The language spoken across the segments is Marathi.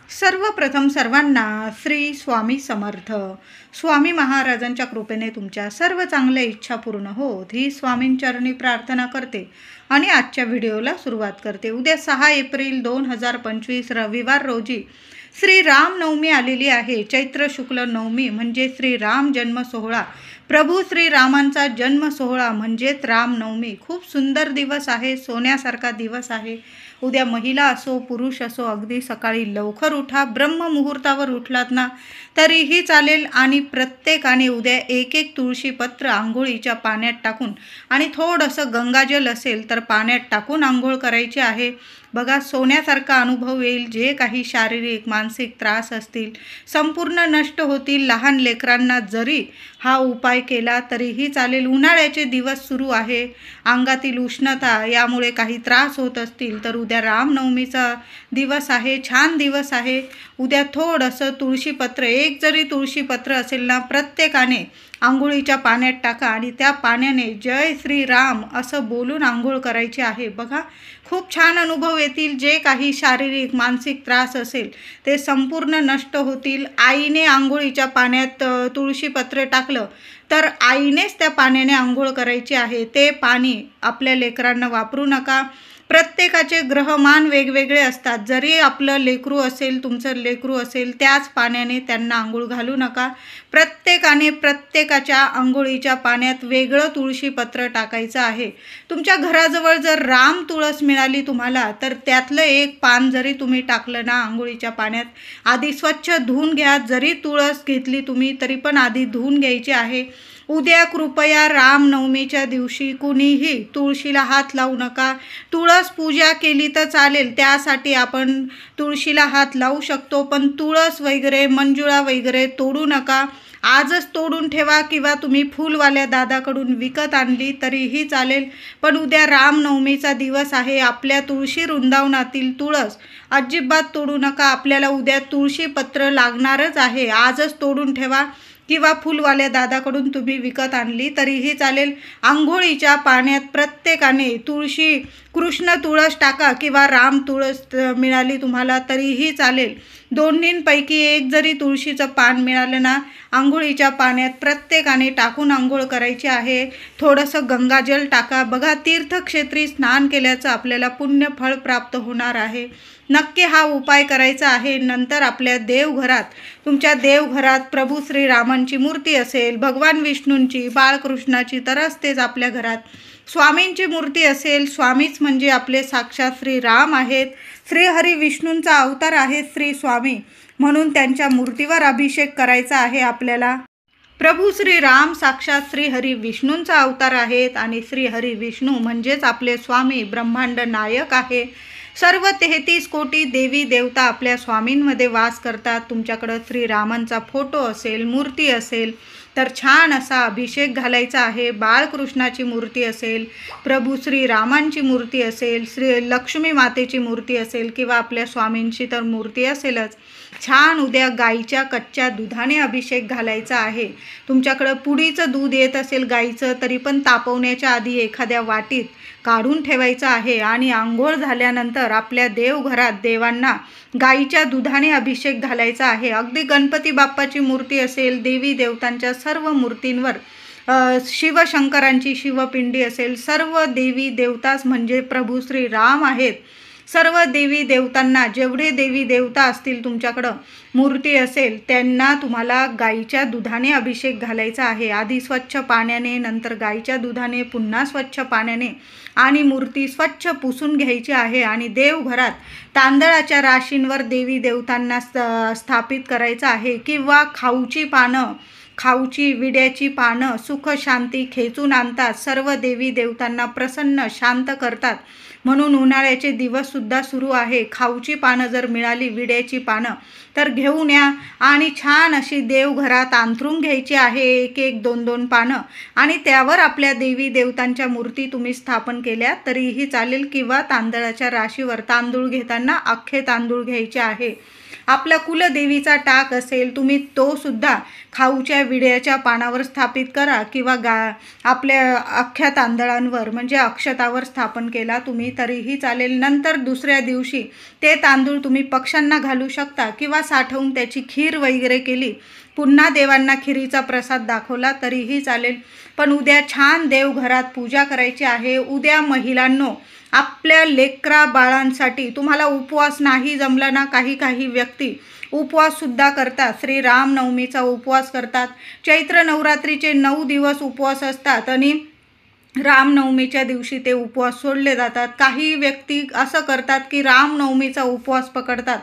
सर्वप्रथम सर्वांना श्री स्वामी समर्थ. स्वामी महाराजांच्या कृपेने तुमच्या सर्व चांगल्या इच्छा पूर्ण होत ही स्वामींचरणी प्रार्थना करते आणि आजच्या व्हिडिओला सुरुवात करते. उद्या 6 एप्रिल 2025 रविवार रोजी श्री रामनवमी आलेली आहे. चैत्र शुक्ल नवमी म्हणजे श्री राम जन्म सोहळा, प्रभू श्रीरामांचा जन्म सोहळा म्हणजेच रामनवमी. खूप सुंदर दिवस आहे, सोन्यासारखा दिवस आहे. उद्या महिला असो पुरुष असो अगदी सकाळी लवकर उठा. ब्रह्म मुहूर्तावर उठलात ना तरीही चालेल आणि प्रत्येकाने उद्या एक एक तुळशीपत्र आंघोळीच्या पाण्यात टाकून आणि थोडंसं गंगाजल असेल तर पाण्यात टाकून आंघोळ करायची आहे. बघा, सोन्यासारखा अनुभव येईल. जे काही शारीरिक मानसिक त्रास असतील संपूर्ण नष्ट होतील. लहान लेकरांना जरी हा उपाय केला तरीही चालेल. उन्हाळ्याचे दिवस सुरू आहे, अंगातील उष्णता यामुळे काही त्रास होत असतील तर उद्या रामनवमीचा दिवस आहे, छान दिवस आहे. उद्या थोडंसं तुळशीपत्र, एक जरी तुळशीपत्र असेल ना, प्रत्येकाने आंघोळीच्या पाण्यात टाका आणि त्या पाण्याने जय श्रीराम असं बोलून आंघोळ करायची आहे. बघा, खूप छान अनुभव येतील. जे काही शारीरिक मानसिक त्रास असेल ते संपूर्ण नष्ट होतील. आईने आंघोळीच्या पाण्यात तुळशीपत्र टाकलं तर आईनेच त्या पाण्याने आंघोळ करायची आहे. ते पाणी आपल्या लेकरांना वापरू नका. प्रत्येकाचे ग्रहमान वेगवेगळे असतात. जरी आपलं लेकरू असेल, तुमचं लेकरू असेल, त्याच पाण्याने त्यांना आंघोळ घालू नका. प्रत्येकाने प्रत्येकाच्या आंघोळीच्या पाण्यात वेगळं तुळशीपत्र टाकायचं आहे. तुमच्या घराजवळ जर राम तुळस मिळाली तुम्हाला तर त्यातलं एक पान जरी तुम्ही टाकलं ना आंघोळीच्या पाण्यात, आधी स्वच्छ धुवून घ्या. जरी तुळस घेतली तुम्ही तरी पण आधी धुवून घ्यायची आहे. उद्या कृपया रामनवमीच्या दिवशी कुणीही तुळशीला हात लावू नका. तुळस पूजा केली तर चालेल, त्यासाठी आपण तुळशीला हात लावू शकतो, पण तुळस वगैरे मंजुळा वगैरे तोडू नका. आजच तोडून ठेवा किंवा तुम्ही फुलवाल्या दादाकडून विकत आणली तरीही चालेल. पण उद्या रामनवमीचा दिवस आहे. आपल्या तुळशी वृंदावनातील तुळस अजिबात तोडू नका. आपल्याला उद्या तुळशीपत्र लागणारच आहे. आजच तोडून ठेवा किंवा फुलवाल्या दादाकडून तुम्ही विकत आणली तरीही चालेल. आंघोळीच्या पाण्यात प्रत्येकाने तुळशी, कृष्ण तुळस टाका किंवा राम तुळस मिळाली तुम्हाला तरीही चालेल. दोन्हींपैकी एक जरी तुळशीचं पान मिळालं ना, आंघोळीच्या पाण्यात प्रत्येकाने टाकून आंघोळ करायची आहे. थोडंसं गंगाजल टाका. बघा, तीर्थक्षेत्री स्नान केल्याचं आपल्याला पुण्यफळ प्राप्त होणार आहे. नक्की हा उपाय करायचा आहे. नंतर आपल्या देवघरात, तुमच्या देवघरात प्रभू श्रीरामांची मूर्ती असेल, भगवान विष्णूंची, बाळकृष्णाची तर असतेच आपल्या घरात. स्वामींची मूर्ती असेल, स्वामीच म्हणजे आपले साक्षात श्रीराम आहेत. श्रीहरी विष्णूंचा अवतार आहे श्री स्वामी, म्हणून त्यांच्या मूर्तीवर अभिषेक करायचा आहे आपल्याला. प्रभू श्रीराम साक्षात श्रीहरी विष्णूंचा अवतार आहेत आणि श्रीहरी विष्णू म्हणजेच आपले स्वामी ब्रह्मांड नायक आहे. सर्व 33 कोटी देवी देवता आपल्या स्वामींमध्ये वास करतात. तुमच्याकडं श्रीरामांचा फोटो असेल, मूर्ती असेल तर छान असा अभिषेक घालायचा आहे. बाळकृष्णाची मूर्ती असेल, प्रभू श्रीरामांची मूर्ती असेल, श्री लक्ष्मी मातेची मूर्ती असेल किंवा आपल्या स्वामींची तर मूर्ती असेलच. छान उद्या गाईच्या कच्च्या दुधाने अभिषेक घालायचा आहे. तुमच्याकडं पुडीचं दूध येत असेल गाईचं तरी पण तापवण्याच्या आधी एखाद्या वाटीत काढून ठेवायचं आहे आणि आंघोळ झाल्यानंतर आपल्या देवघरात देवांना गाईच्या दुधाने अभिषेक घालायचा आहे. अगदी गणपती बाप्पाची मूर्ती असेल, देवी देवतांच्या सर्व मूर्तींवर, शिवशंकरांची शिवपिंडी असेल, सर्व देवी देवताच म्हणजे प्रभू श्रीराम आहेत. सर्व देवी देवतांना, जेवढे देवी देवता असतील तुमच्याकडं मूर्ती असेल त्यांना तुम्हाला गाईच्या दुधाने अभिषेक घालायचा आहे. आधी स्वच्छ पाण्याने, नंतर गाईच्या दुधाने, पुन्हा स्वच्छ पाण्याने आणि मूर्ती स्वच्छ पुसून घ्यायची आहे. आणि देवघरात तांदळाच्या राशींवर देवी देवतांना स्थापित करायचं आहे. किंवा खाऊची पानं, खाऊची विड्याची पानं सुख शांती खेचून आणतात, सर्व देवी देवतांना प्रसन्न शांत करतात. म्हणून उन्हाळ्याचे दिवससुद्धा सुरू आहे. खाऊची पानं जर मिळाली, विड्याची पानं, तर घेऊन या आणि छान अशी देवघरात अंथरून घ्यायची आहे. एक एक 2-2 पानं आणि त्यावर आपल्या देवी देवतांच्या मूर्ती तुम्ही स्थापन केल्या तरीही चालेल. किंवा तांदळाच्या राशीवर, तांदूळ घेताना अख्खे तांदूळ घ्यायचे आहे आपल्या कुलदेवीचा टाक असेल, तुम्ही तो सुद्धा खाऊच्या विड्याच्या पानावर स्थापित करा किंवा आपल्या अख्ख्या तांदळांवर म्हणजे अक्षतावर स्थापन केला तुम्ही तरीही चालेल. नंतर दुसऱ्या दिवशी ते तांदूळ तुम्ही पक्ष्यांना घालू शकता किंवा साठवून त्याची खीर वगैरे केली, पुन्हा देवांना खिरीचा प्रसाद दाखवला तरीही चालेल. पण उद्या छान देवघरात पूजा करायची आहे. उद्या महिलांनो, आपल्या लेकरा बाळांसाठी तुम्हाला उपवास नाही जमला ना, काही व्यक्ती उपवाससुद्धा करतात. श्री रामनवमीचा उपवास करतात. चैत्र नवरात्रीचे 9 दिवस उपवास असतात आणि रामनवमीच्या दिवशी ते उपवास सोडले जातात. काही व्यक्ती असं करतात की रामनवमीचा उपवास पकडतात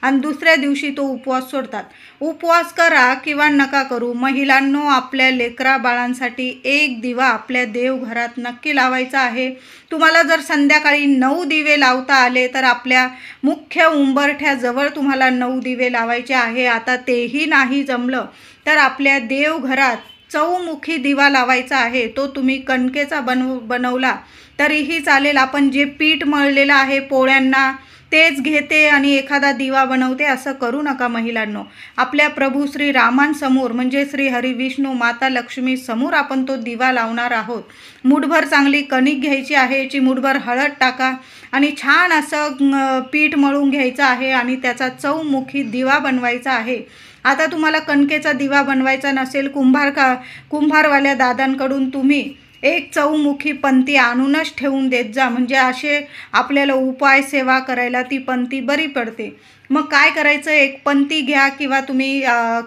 आणि दुसऱ्या दिवशी तो उपवास सोडतात. उपवास करा किंवा नका करू, महिलांनो आपल्या लेकरा बाळांसाठी एक दिवा आपल्या देवघरात नक्की लावायचा आहे. तुम्हाला जर संध्याकाळी 9 दिवे लावता आले तर आपल्या मुख्य उंबरठ्याजवळ तुम्हाला 9 दिवे लावायचे आहे. आता तेही नाही जमलं तर आपल्या देवघरात चौमुखी दिवा लावायचा आहे. तो तुम्ही कणकेचा बनवला तरीही चालेल. आपण जे पीठ मळलेलं आहे पोळ्यांना तेच घेते आणि एखादा दिवा बनवते असं करू नका महिलांनो. आपल्या प्रभू श्री रामांसमोर म्हणजे श्री हरी विष्णू माता लक्ष्मी समोर आपण तो दिवा लावणार आहोत. मुठभर चांगली कणिक घ्यायची आहे, चिमूटभर हळद टाका आणि छान असं पीठ मळून घ्यायचं आहे आणि त्याचा चौमुखी दिवा बनवायचा आहे. आता तुम्हाला कणकेचा दिवा बनवायचा नसेल, कुंभारवाल्या दादांकडून तुम्ही एक चौमुखी पंती आणूनच ठेवून देत जा, म्हणजे असे आपल्याला उपाय सेवा करायला ती पंती बरी पडते. मग काय करायचं, एक पंती घ्या किंवा तुम्ही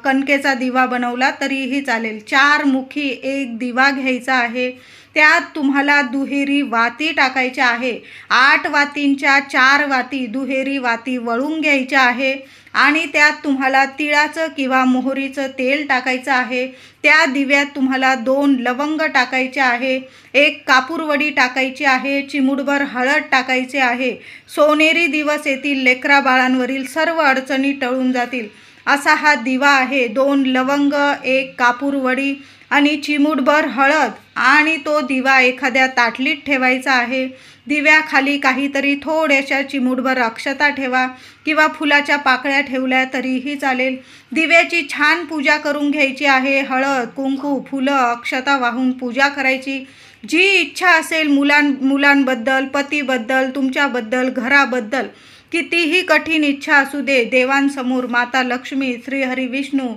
कणकेचा दिवा बनवला तरीही चालेल. 4 मुखी एक दिवा घ्यायचा आहे. त्यात तुम्हाला दुहेरी वाती टाकायच्या आहे. 8 वातींच्या 4 वाती दुहेरी वाती वळून घ्यायच्या आहे आणि त्यात तुम्हाला तिळाचं किंवा मोहरीचं तेल टाकायचं आहे. त्या दिव्यात तुम्हाला 2 लवंग टाकायचे आहे, 1 कापूरवडी टाकायची आहे, चिमूटभर हळद टाकायचे आहे. सोनेरी दिवस येतील, लेकरा बाळांवरील सर्व अडचणी टळून जातील असा हा दिवा आहे. 2 लवंग, 1 कापूरवडी आणि चिमूटभर हळद आणि तो दिवा एखाद्या ताटलीत ठेवायचा आहे. दिव्याखाली काहीतरी थोड्याशा चिमूटभर अक्षता ठेवा किंवा फुलाच्या पाकळ्या ठेवल्या तरीही चालेल. दिव्याची छान पूजा करून घ्यायची आहे. हळद, कुंकू, फुलं, अक्षता वाहून पूजा करायची. जी इच्छा असेल मुलांबद्दल, पतीबद्दल, तुमच्याबद्दल, घराबद्दल कितीही कठीण इच्छा असू दे, देवांसमोर माता लक्ष्मी, श्री हरी विष्णू,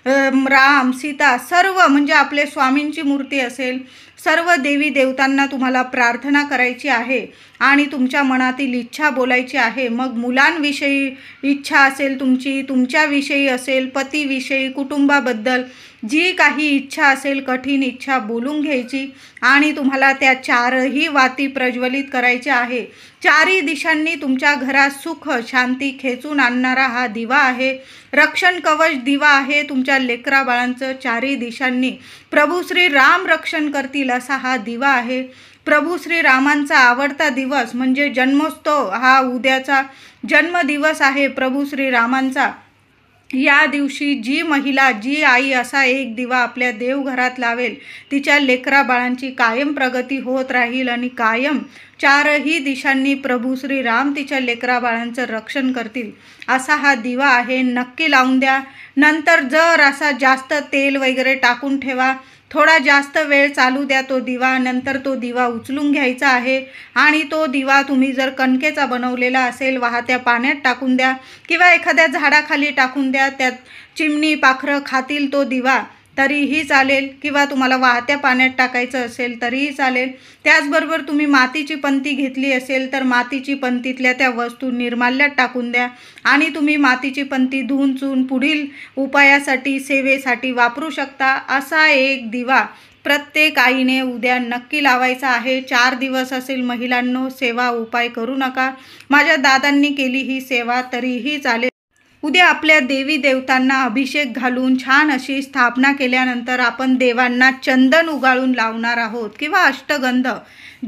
राम, सीता सर्व म्हणजे आपले स्वामींची मूर्ती असेल, सर्व देवी देवतांना तुम्हाला प्रार्थना करायची आहे आणि तुमच्या मनातील इच्छा बोलायची आहे. मग मुलांविषयी इच्छा असेल तुमची, तुमच्याविषयी असेल, पतीविषयी, कुटुंबाबद्दल जी काही इच्छा असेल, कठीण इच्छा बोलून घ्यायची आणि तुम्हाला त्या 4ही वाती प्रज्वलित करायच्या आहे. 4ही दिशांनी तुमच्या घरात सुख शांती खेचून आणणारा हा दिवा आहे. रक्षण कवच दिवा आहे. तुमच्या लेकरा बाळांचं 4ही दिशांनी प्रभू श्री राम रक्षण करतील असा हा दिवा आहे. प्रभू श्री रामांचा आवडता दिवस म्हणजे जन्मोत्सव, हा उद्याचा जन्मदिवस आहे प्रभू श्री रामांचा. या दिवशी जी महिला, जी आई असा एक दिवा आपल्या देवघरात लावेल तिच्या लेकरा बाळांची कायम प्रगती होत राहील आणि कायम 4ही दिशांनी प्रभू श्री राम तिच्या लेकरा बाळांचं रक्षण करतील असा हा दिवा आहे. नक्की लावून द्या. नंतर जर असा जास्त तेल वगैरे टाकून ठेवा, थोडा जास्त वेळ चालू द्या तो दिवा. नंतर तो दिवा उचलून घ्यायचा आहे आणि तो दिवा तुम्ही जर कणकेचा बनवलेला असेल वाहत्या पाण्यात टाकून द्या किंवा एखाद्या झाडाखाली टाकून द्या. त्यात चिमणी पाखरं खातील तो दिवा तरीही चालेल किंवा तुम्हाला वाहत्या पाण्यात टाकायचं असेल तरीही चालेल. त्याचबरोबर तुम्ही मातीची पंती घेतली असेल तर मातीची पंतीतल्या त्या वस्तू निर्माल्यात टाकून द्या आणि तुम्ही मातीची पंती धुवून चून पुढील उपायासाठी, सेवेसाठी वापरू शकता. असा एक दिवा प्रत्येक आईने उद्या नक्की लावायचा आहे. 4 दिवस असेल महिलांनो, सेवा उपाय करू नका. माझ्या दादांनी केली ही सेवा तरीही चालेल. उद्या आपल्या देवी देवतांना अभिषेक घालून छान अशी स्थापना केल्यानंतर आपण देवांना चंदन उगाळून लावणार आहोत किंवा अष्टगंध.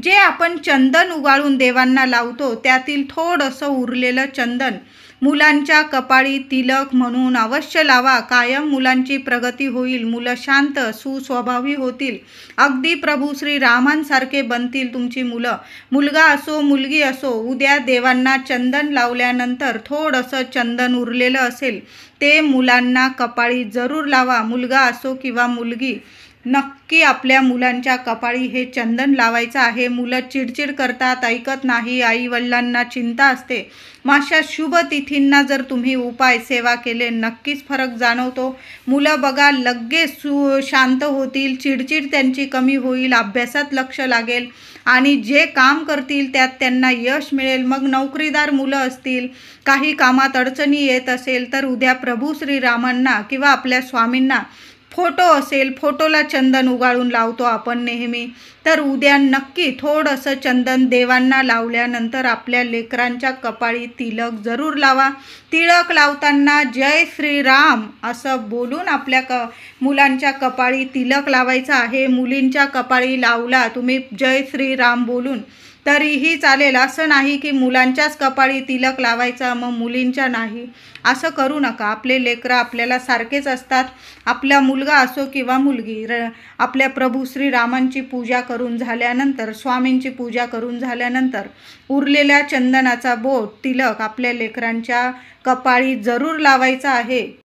जे आपण चंदन उगाळून देवांना लावतो त्यातील थोडंसं उरलेलं चंदन मुलांच्या कपाळी तिलक म्हणून अवश्य लावा. कायम मुलांची प्रगती होईल. मुलं शांत सुस्वभावी होतील. अगदी प्रभू श्री रामांसारखे बनतील तुमची मुलं. मुलगा असो मुलगी असो, उद्या देवांना चंदन लावल्यानंतर थोडंसं चंदन उरलेलं असेल ते मुलांना कपाळी जरूर लावा. मुलगा असो किंवा मुलगी, नक्की आपल्या मुलांच्या कपाळी हे चंदन लावायचं आहे. मुलं चिडचिड करतात, ऐकत नाही, आई वडिलांना चिंता असते. अशा शुभ तिथींना जर तुम्ही उपाय सेवा केले नक्कीच फरक जाणवतो. मुलं बघा लगेच शांत होतील, चिडचिड त्यांची कमी होईल, अभ्यासात लक्ष लागेल आणि जे काम करतील त्यात त्यांना यश मिळेल. मग नोकरीदार मुलं असतील, काही कामात अडचणी येत असेल तर उद्या प्रभू श्रीरामांना किंवा आपल्या स्वामींना फोटो असेल, फोटोला चंदन उगाळून लावतो आपण नेहमी, तर उद्या नक्की थोडंसं चंदन देवांना लावल्यानंतर आपल्या लेकरांच्या कपाळी तिलक जरूर लावा. तिलक लावताना जय श्रीराम असं बोलून आपल्या मुलांच्या कपाळी तिलक लावायचं आहे. मुलींच्या कपाळी लावला तुम्ही जय श्रीराम बोलून तरीही चालेल. असं नाही की मुलांच्याच कपाळी तिलक लावायचा मग मुलींच्या नाही, असं करू नका. आपले लेकरं आपल्याला सारखेच असतात. आपला मुलगा असो किंवा मुलगी, आपल्या प्रभू श्रीरामांची पूजा करून झाल्यानंतर, स्वामींची पूजा करून झाल्यानंतर उरलेल्या चंदनाचा बोट तिलक आपल्या लेकरांच्या कपाळी जरूर लावायचा आहे.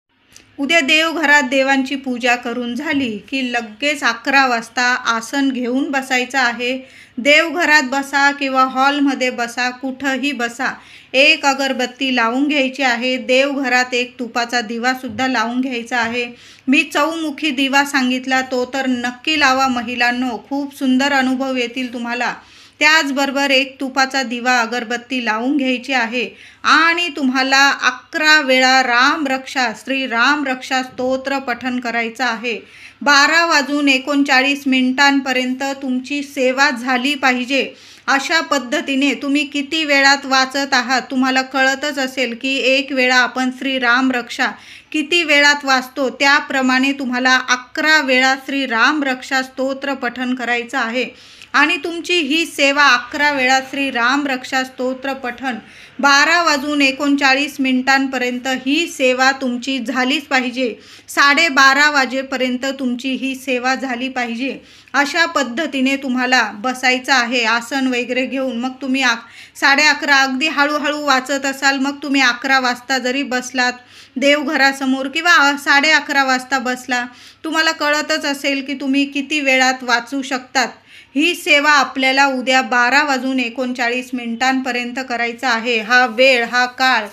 उद्या देवघरात देवांची पूजा करून झाली की लगेच 11 वाजता आसन घेऊन बसायचं आहे. देवघरात बसा किंवा हॉलमध्ये बसा, कुठंही बसा. एक अगरबत्ती लावून घ्यायची आहे. देवघरात एक तुपाचा दिवासुद्धा लावून घ्यायचा आहे. मी चौमुखी दिवा सांगितला तो तर नक्की लावा महिलांनो, खूप सुंदर अनुभव येतील तुम्हाला. त्याचबरोबर एक तुपाचा दिवा अगरबत्ती लावून घ्यायची आहे आणि तुम्हाला 11 वेळा रामरक्षा श्री रामरक्षा स्तोत्र पठण करायचं आहे. 12:39 तुमची सेवा झाली पाहिजे. अशा पद्धतीने तुम्ही किती वेळात वाचत आहात तुम्हाला कळतच असेल की एक वेळा आपण श्री रामरक्षा किती वेळात वाचतो, त्याप्रमाणे तुम्हाला 11 वेळा श्री रामरक्षा स्तोत्र पठण करायचं आहे. आणि तुमची ही सेवा 11 वेळा श्री रामरक्षा स्तोत्र पठण 12:39 ही सेवा तुमची झालीच पाहिजे. 12:30 वाजेपर्यंत तुमची ही सेवा झाली पाहिजे. अशा पद्धतीने तुम्हाला बसायचं आहे आसन वगैरे घेऊन. मग तुम्ही 11:30 अगदी हळूहळू वाचत असाल, मग तुम्ही 11 वाजता जरी बसलात देवघरासमोर किंवा 11:30 वाजता बसला, तुम्हाला कळतच असेल की तुम्ही किती वेळात वाचू शकतात. ही सेवा आपल्याला उद्या 12:39 करायचा आहे. हा वेळ, हा काळ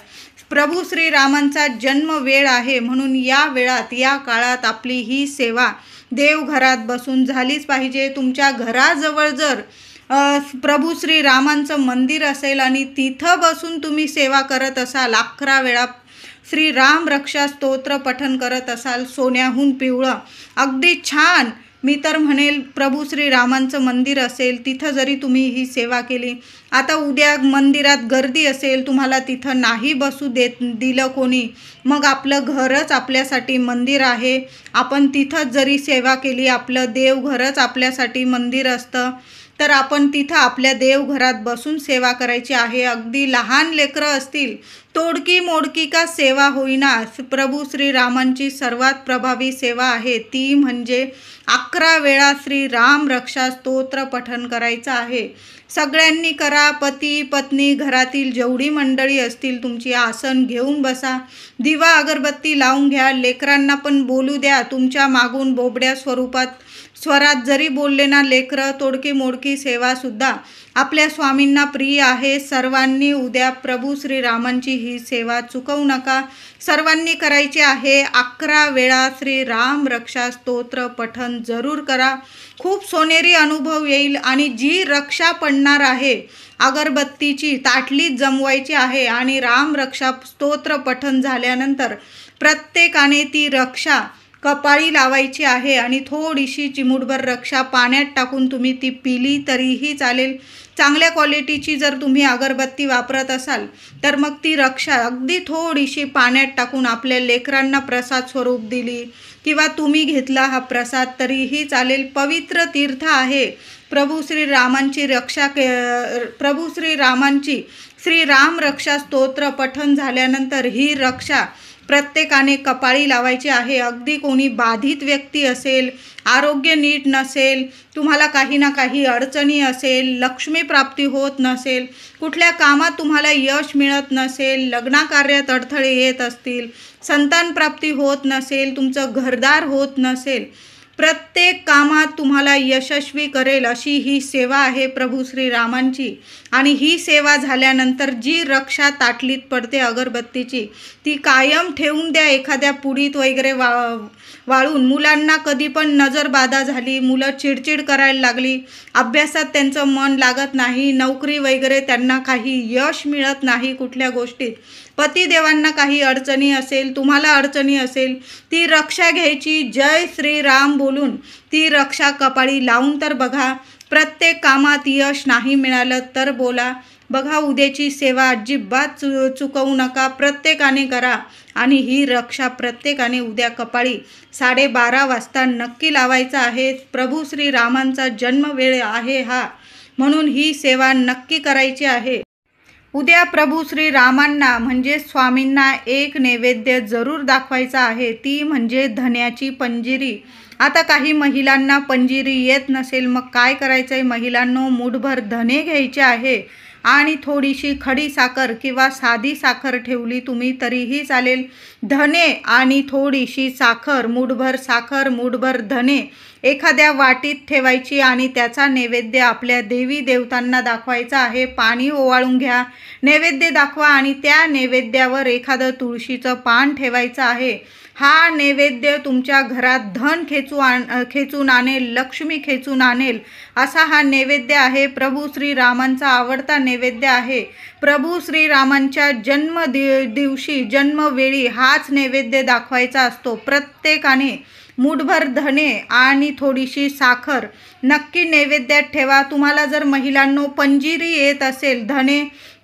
प्रभू श्रीरामांचा जन्म वेळ आहे, म्हणून या वेळात, या काळात आपली ही सेवा देवघरात बसून झालीच पाहिजे. तुमच्या घराजवळ जर प्रभू श्रीरामांचं मंदिर असेल आणि तिथं बसून तुम्ही सेवा करत असाल, 11 वेळा श्री रामरक्षा स्तोत्र पठण करत असाल, सोन्याहून पिवळं अगदी छान, मी तर म्हणेल प्रभू श्रीरामांचं मंदिर असेल तिथं जरी तुम्ही ही सेवा केली. आता उद्या मंदिरात गर्दी असेल, तुम्हाला तिथं नाही बसू दिलं कोणी, मग आपलं घरच आपल्यासाठी मंदिर आहे. आपण तिथंच जरी सेवा केली, आपलं देवघरच आपल्यासाठी मंदिर असतं, तर आपण तिथं आपल्या देवघरात बसून सेवा करायची आहे. अगदी लहान लेकरं असतील, तोडकी मोडकी का सेवा होईना, प्रभू श्रीरामांची सर्वात प्रभावी सेवा आहे ती म्हणजे 11 वेळा श्री राम रक्षा स्तोत्र पठण करायचं आहे. सगळ्यांनी करा. पती पत्नी घरातील जेवढी मंडळी असतील तुमची आसन घेऊन बसा, दिवा अगरबत्ती लावून घ्या. लेकरांना पण बोलू द्या. तुमच्या मागून बोबड्या स्वरात जरी बोलले ना लेकरं, तोडकी मोडकी सेवासुद्धा आपल्या स्वामींना प्रिय आहे. सर्वांनी उद्या प्रभू श्रीरामांची ही सेवा चुकवू नका. सर्वांनी करायची आहे. 11 वेळा श्री राम रक्षा स्तोत्र पठण जरूर करा. खूप सोनेरी अनुभव येईल. आणि जी रक्षा पडणार आहे अगरबत्तीची ताटली जमवायची आहे आणि राम रक्षा स्तोत्र पठण झाल्यानंतर प्रत्येकाने ती रक्षा कपाळी लावायची आहे आणि थोडीशी चिमूटभर रक्षा पाण्यात टाकून तुम्ही ती पिली तरीही चालेल. चांगल्या क्वालिटीची जर तुम्ही अगरबत्ती वापरत असाल तर मग ती रक्षा अगदी थोडीशी पाण्यात टाकून आपल्या लेकरांना प्रसाद स्वरूप दिली किंवा तुम्ही घेतला हा प्रसाद तरीही चालेल. पवित्र तीर्थ आहे. प्रभू श्रीरामांची श्रीराम रक्षा स्तोत्र पठण झाल्यानंतर ही रक्षा प्रत्येकाने कपाळी लावायची आहे. अगदी कोणी बाधित व्यक्ती असेल, आरोग्य नीट नसेल, तुम्हाला काही ना काही अडचणी असेल, लक्ष्मी प्राप्ती होत नसेल, कुठल्या कामात तुम्हाला यश मिळत नसेल, लग्नकार्यात अडथळे येत असतील, संतान प्राप्ती होत नसेल, तुमचं घरदार होत नसेल, प्रत्येक कामात तुम्हाला यशस्वी करेल अशी ही सेवा आहे प्रभू श्रीरामांची. आणि ही सेवा झाल्यानंतर जी रक्षा ताटलीत पडते अगरबत्तीची, ती कायम ठेवून द्या एखाद्या पुडीत वगैरे वाळून. मुलांना कधी पण नजरबाधा झाली, मुलं चिडचिड करायला लागली, अभ्यासात त्यांचं मन लागत नाही, नोकरी वगैरे त्यांना काही यश मिळत नाही कुठल्या गोष्टीत, पतिदेवांना काही अडचणी असेल, तुम्हाला अडचणी असेल, ती रक्षा घ्यायची. जय श्रीराम बोलून ती रक्षा कपाळी लावून तर बघा. प्रत्येक कामात यश नाही मिळालं तर बोला. बघा, उद्याची सेवा अजिबात चुकवू नका, प्रत्येकाने करा. आणि ही रक्षा प्रत्येकाने उद्या कपाळी 12:30 वाजता नक्की लावायचा आहे. प्रभू श्रीरामांचा जन्मवेळ आहे हा, म्हणून ही सेवा नक्की करायची आहे. उद्या प्रभू श्रीरामांना म्हणजे स्वामींना एक नैवेद्य जरूर दाखवायचा आहे, ती म्हणजे धन्याची पंजिरी. आता काही महिलांना पंजिरी येत नसेल, मग काय करायचं आहे महिलांनो, मूठभर धने घ्यायचे आहे आणि थोडीशी खडी साखर किंवा साधी साखर ठेवली तुम्ही तरीही चालेल. धने आणि थोडीशी साखर, मूठभर धने एखाद्या वाटीत ठेवायची आणि त्याचा नैवेद्य आपल्या देवी देवतांना दाखवायचा आहे. पाणी ओवाळून घ्या, नैवेद्य दाखवा आणि त्या नैवेद्यावर एखादं तुळशीचं पान ठेवायचं आहे. हा नैवेद्य तुमच्या घरात धन खेचून आणेल, लक्ष्मी खेचून आणेल असा हा नैवेद्य आहे. प्रभू श्रीरामांचा आवडता नैवेद्य आहे. प्रभू श्रीरामांच्या दिवशी जन्मवेळी हाच नैवेद्य दाखवायचा असतो. प्रत्येकाने मूठभर धने आणि थोडीशी साखर नक्की नैवेद्यात ठेवा. तुम्हाला जर महिलांनो पंजिरी येत असेल,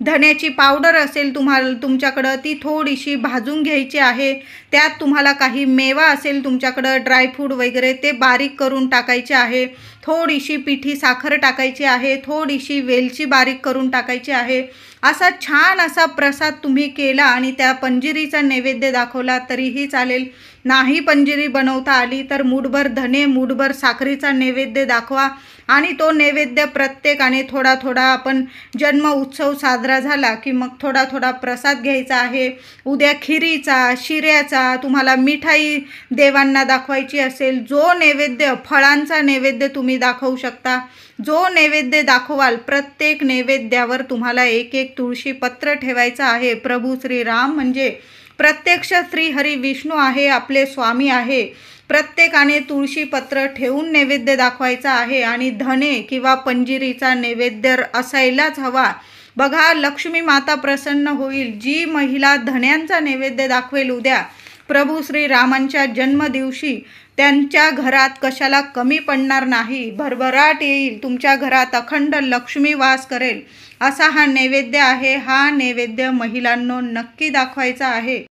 धन्याची पावडर असेल तुमच्याकडं, ती थोडीशी भाजून घ्यायची आहे. त्यात तुम्हाला काही मेवा असेल तुमच्याकडं, ड्रायफ्रूट वगैरे, ते बारीक करून टाकायचे आहे. थोडीशी पिठी साखर टाकायची आहे, थोडीशी वेलची बारीक करून टाकायची आहे. असा छान असा प्रसाद तुम्ही केला आणि त्या पंजिरीचा नैवेद्य दाखवला तरीही चालेल. नाही पंजिरी बनवता आली तर मूठभर धने, मूठभर साखरेचा नैवेद्य दाखवा आणि तो नैवेद्य प्रत्येकाने थोडा थोडा, आपण जन्म उत्सव साजरा झाला की मग थोडा थोडा प्रसाद घ्यायचा आहे. उद्या खिरीचा, शिऱ्याचा, तुम्हाला मिठाई देवांना दाखवायची असेल, जो नैवेद्य, फळांचा नैवेद्य तुम्ही दाखवू शकता. जो नैवेद्य दाखवाल प्रत्येक नैवेद्यावर तुम्हाला एक एक तुळशी पत्र ठेवायचं आहे. प्रभू श्रीराम म्हणजे प्रत्यक्ष श्रीहरी विष्णू आहे, आपले स्वामी आहे. प्रत्येकाने तुळशी पत्र ठेवून नैवेद्य दाखवायचा आहे आणि धने किंवा पंजिरीचा नैवेद्य असायलाच हवा. बघा, लक्ष्मी माता प्रसन्न होईल. जी महिला धन्यांचा नैवेद्य दाखवेल उद्या प्रभू श्रीरामांच्या जन्मदिवशी, त्यांच्या घरात कशाला कमी पडणार नाही, भरभराट येईल, तुमच्या घरात अखंड लक्ष्मी वास करेल असा हा नैवेद्य आहे. हा नैवेद्य महिलांनो नक्की दाखवायचा आहे.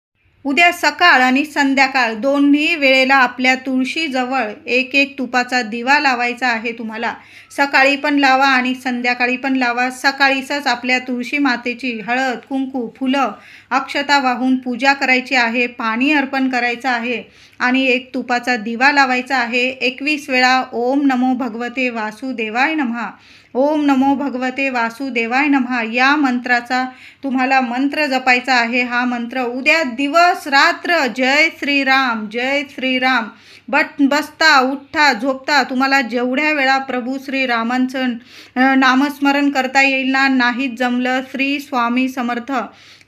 उद्या सकाळ आणि संध्याकाळ दोन्ही वेळेला आपल्या तुळशीजवळ एक एक तुपाचा दिवा लावायचा आहे तुम्हाला. सकाळी पण लावा आणि संध्याकाळी पण लावा. सकाळीच आपल्या तुळशी मातेची हळद, कुंकू, फुलं, अक्षता वाहून पूजा करायची आहे, पाणी अर्पण करायचं आहे आणि एक तुपाचा दिवा लावायचा आहे. 21 वेळा ओम नमो भगवते वासुदेवाय नमः, ओम नमो भगवते वासुदेवाय नमः या मंत्राचा तुम्हाला मंत्र जपायचा आहे. हा मंत्र उद्या दिवस रात्र जय श्रीराम, जय श्रीराम, बसता, उठता, झोपता तुम्हाला जेवढ्या वेळा प्रभू श्रीरामांचं नामस्मरण करता येईल ना, नाहीच जमलं, श्री स्वामी समर्थ,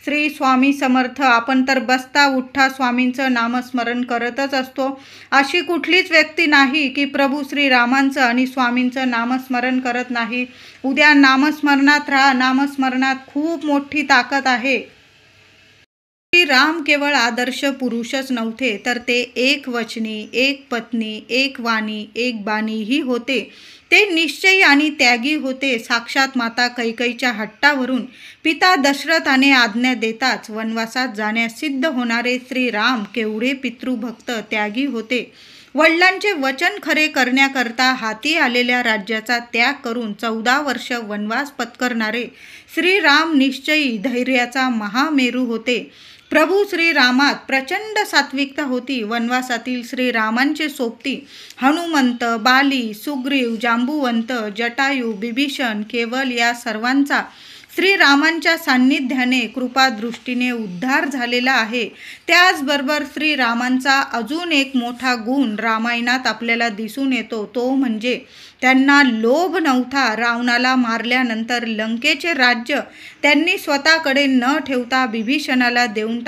श्री स्वामी समर्थ. आपण तर बसता उठता स्वामींचं नामस्मरण करतच असतो. अशी कुठलीच व्यक्ती नाही की प्रभू श्रीरामांचं आणि स्वामींचं नामस्मरण करत नाही. उद्या नामस्मरणात राहा. नामस्मरणात खूप मोठी ताकद आहे. श्रीराम केवळ आदर्श पुरुषच नव्हते, तर ते एक वचनी, एक पत्नी, एक वाणी, एक बाणीही होते. ते निश्चयी आणि त्यागी होते. साक्षात माता कैकेयीच्या हट्टावरून पिता दशरथाने आज्ञा देताच वनवासात जाण्यास सिद्ध होणारे श्रीराम केवढे पितृभक्त त्यागी होते. वडिलांचे वचन खरे करण्याकरता हाती आलेल्या राज्याचा त्याग करून 14 वर्ष वनवास पत्करणारे श्रीराम निश्चयी धैर्याचा महामेरू होते. प्रभू श्रीरामात प्रचंड सात्विकता होती. वनवासातील श्रीरामांचे सोबती हनुमंत, बाली, सुग्रीव, जांबुवंत, जटायू, बिभीषण, केवल या सर्वांचा श्रीरामांच्या सान्निध्याने कृपादृष्टीने उद्धार झालेला आहे. त्याचबरोबर श्रीरामांचा अजून एक मोठा गुण रामायणात आपल्याला दिसून येतो, तो म्हणजे त्यांना लोभ नव्हता. रावणाला मारल्यानंतर लंकेचे राज्य त्यांनी स्वतःकडे न ठेवता बिभीषणाला देऊन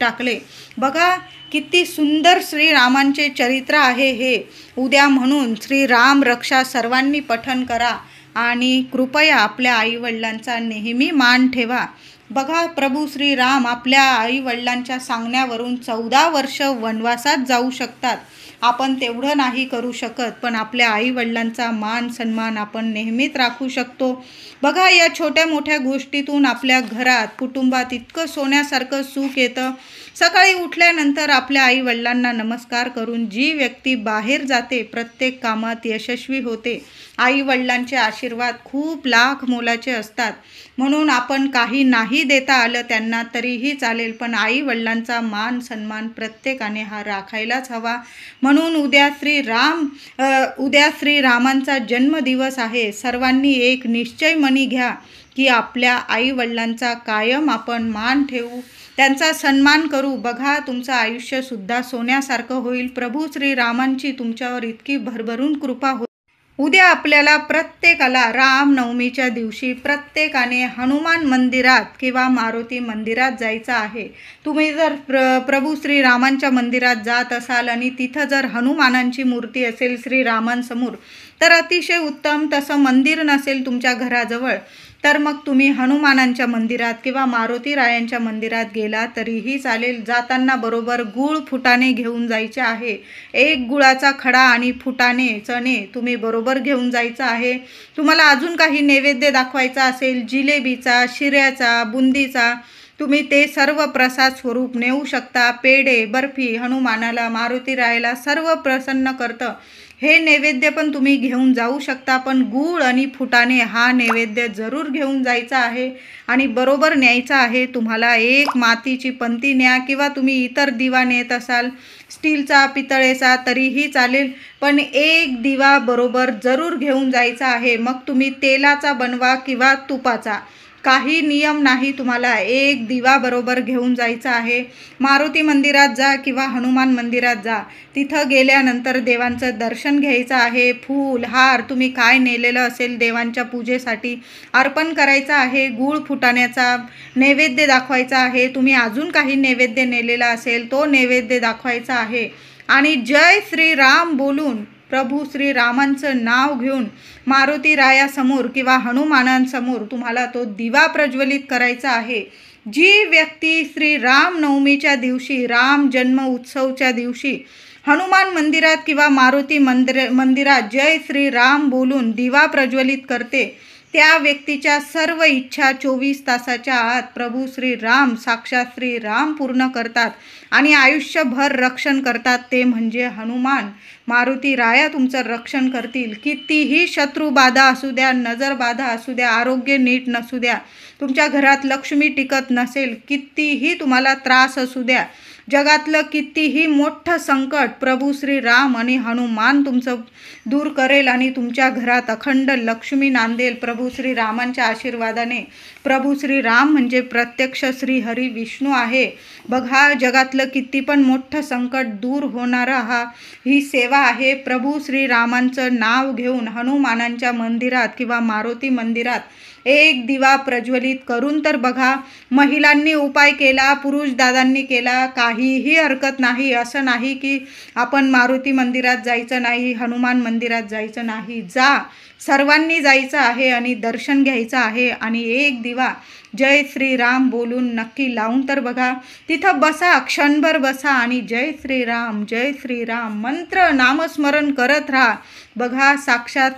टाकले. बघा किती सुंदर श्रीरामांचे चरित्र आहे हे. उद्या म्हणून श्रीराम रक्षा सर्वांनी पठण करा आणि कृपया आपल्या आईवडिलांचा नेहमी मान ठेवा. बघा प्रभू श्रीराम आपल्या आईवडिलांच्या सांगण्यावरून 14 वर्ष वनवासात जाऊ शकतात. आपण तेवढं नाही करू शकत, पण आपल्या आईवडिलांचा मान सन्मान आपण नेहमीच राखू शकतो. बघा या छोट्या मोठ्या गोष्टीतून आपल्या घरात कुटुंबात इतकं सोन्यासारखं सुख येतं. सकाळी उठल्यानंतर आपल्या आईवडिलांना नमस्कार करून जी व्यक्ती बाहेर जाते प्रत्येक कामात यशस्वी होते. आईवडिलांचे आशीर्वाद खूप लाख मोलाचे असतात. म्हणून आपण काही नाही देता आलं त्यांना तरीही चालेल, पण आईवडिलांचा मान सन्मान प्रत्येकाने हा राखायलाच हवा. म्हणून उद्या श्रीरामांचा जन्मदिवस आहे. सर्वांनी एक निश्चय मनी घ्या की आपल्या आईवडिलांचा कायम आपण मान ठेवू, त्यांचा सन्मान करू. बघा तुमचं आयुष्यसुद्धा सोन्यासारखं होईल. प्रभू श्रीरामांची तुमच्यावर इतकी भरभरून कृपा होईल. उद्या आपल्याला प्रत्येकाला रामनवमीच्या दिवशी प्रत्येकाने हनुमान मंदिरात किंवा मारुती मंदिरात जायचं आहे. तुम्ही जर प्रभू श्रीरामांच्या मंदिरात जात असाल आणि तिथं जर हनुमानांची मूर्ती असेल श्रीरामांसमोर तर अतिशय उत्तम. तसं मंदिर नसेल तुमच्या घराजवळ तर मग तुम्ही हनुमानांच्या मंदिरात किंवा मारुती रायांच्या मंदिरात गेला तरीही चालेल. जाताना बरोबर गूळ फुटाणे घेऊन जायचे आहे. एक गुळाचा खडा आणि फुटाणे चणे तुम्ही बरोबर घेऊन जायचं आहे. तुम्हाला अजून काही नैवेद्य दाखवायचा असेल जिलेबीचा, शिऱ्याचा, बुंदीचा, तुम्ही ते सर्व प्रसाद स्वरूप नेऊ शकता. पेढे, बर्फी हनुमानाला, मारुती रायाला सर्व प्रसन्न करतं हे नैवेद्य पण तुम्ही घेऊन जाऊ शकता. पण गूळ आणि फुटाणे हा नैवेद्य जरूर घेऊन जायचा आहे आणि बरोबर न्यायचा आहे. तुम्हाला एक मातीची पंती न्या किंवा तुम्ही इतर दिवा नेत असाल स्टीलचा, पितळेचा तरीही चालेल, पण एक दिवा बरोबर जरूर घेऊन जायचा आहे. मग तुम्ही तेलाचा बनवा किंवा तुपाचा, काही नियम नाही. तुम्हाला एक दिवा बरोबर घेऊन जायचा आहे. मारुती मंदिरात जा किंवा हनुमान मंदिरात जा. तिथं गेल्यानंतर देवांचं दर्शन घ्यायचं आहे. फूल, हार तुम्ही काय नेलेलं असेल देवांच्या पूजेसाठी अर्पण करायचं आहे. गूळ फुटाण्याचा नैवेद्य दाखवायचा आहे. तुम्ही अजून काही नैवेद्य नेलेला असेल तो नैवेद्य दाखवायचा आहे आणि जय श्रीराम बोलून प्रभू श्रीरामांचं नाव घेऊन मारुती रायासमोर किंवा हनुमानांसमोर तुम्हाला तो दिवा प्रज्वलित करायचा आहे. जी व्यक्ती श्रीराम नवमीच्या दिवशी, राम जन्म उत्सवच्या दिवशी हनुमान मंदिरात किंवा मारुती मंदिरात जय श्रीराम बोलून दिवा प्रज्वलित करते त्या व्यक्तीच्या सर्व इच्छा 24 तासाच्या आत प्रभू श्रीराम, साक्षात श्रीराम पूर्ण करतात आणि आयुष्यभर रक्षण करतात. ते म्हणजे हनुमान, मारुती राया तुमचं रक्षण करतील. कितीही शत्रुबाधा असू द्या, नजरबाधा असू द्या, आरोग्य नीट नसू द्या, तुमच्या घरात लक्ष्मी टिकत नसेल, कितीही तुम्हाला त्रास असू द्या, जगातलं कितीही मोठं संकट प्रभू श्रीराम आणि हनुमान तुमचं दूर करेल आणि तुमच्या घरात अखंड लक्ष्मी नांदेल प्रभू श्रीरामांच्या आशीर्वादाने. प्रभू श्रीराम म्हणजे प्रत्यक्ष श्री हरी विष्णू आहे. बघा जगातलं किती पण मोठं संकट दूर होणारा ही सेवा आहे. प्रभू श्रीरामांचं नाव घेऊन हनुमानांच्या मंदिरात किंवा मारुती मंदिरात एक दिवा प्रज्वलित करून तर बघा. महिलांनी उपाय केला, पुरुष दादांनी केला, काहीही हरकत नाही. असं नाही की आपण मारुती मंदिरात जायचं नाही, हनुमान मंदिरात जायचं नाही. जा, सर्वांनी जायचं आहे आणि दर्शन घ्यायचं आहे आणि एक दिवा जय श्रीराम बोलून नक्की लावून तर बघा. तिथं बसा, क्षणभर बसा आणि जय श्रीराम मंत्र नामस्मरण करत राहा. बघा साक्षात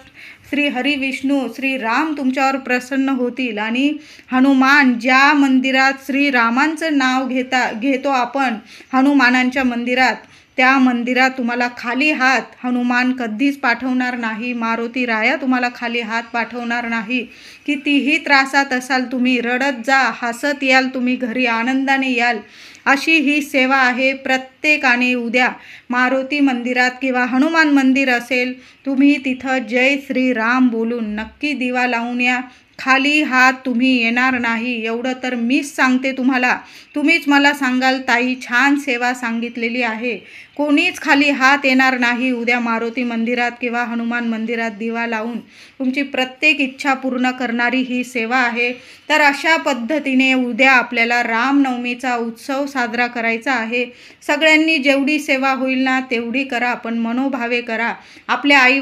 श्री हरी विष्णू श्रीराम तुमच्यावर प्रसन्न होतील आणि हनुमान, ज्या मंदिरात श्रीरामांचं नाव घेतो आपण हनुमानांच्या मंदिरात, त्या मंदिरात तुम्हाला खाली हात हनुमान कधीच पाठवणार नाही, मारुती राया तुम्हाला खाली हात पाठवणार नाही. कितीही त्रासात असाल तुम्ही, रडत जा, हसत याल तुम्ही घरी, आनंदाने याल. अशी ही सेवा आहे. प्रत्येकाने उद्या मारुती मंदिरात किंवा हनुमान मंदिर असेल, तुम्ही तिथं जय श्रीराम बोलून नक्की दिवा लावून या. खाली हात तुम्ही येणार नाही, एवढं तर मीच सांगते तुम्हाला. तुम्हीच मला सांगाल ताई छान सेवा सांगितलेली आहे. कोणीच खाली हात येणार नाही उद्या मारुती मंदिरात किंवा हनुमान मंदिरात दिवा लावून. तुमची प्रत्येक इच्छा पूर्ण करणारी ही सेवा आहे. तर अशा पद्धतीने उद्या आपल्याला रामनवमीचा उत्सव साजरा करायचा आहे. सगळ्यांनी जेवढी सेवा होईल ना तेवढी करा, पण मनोभावे करा. आपल्या आई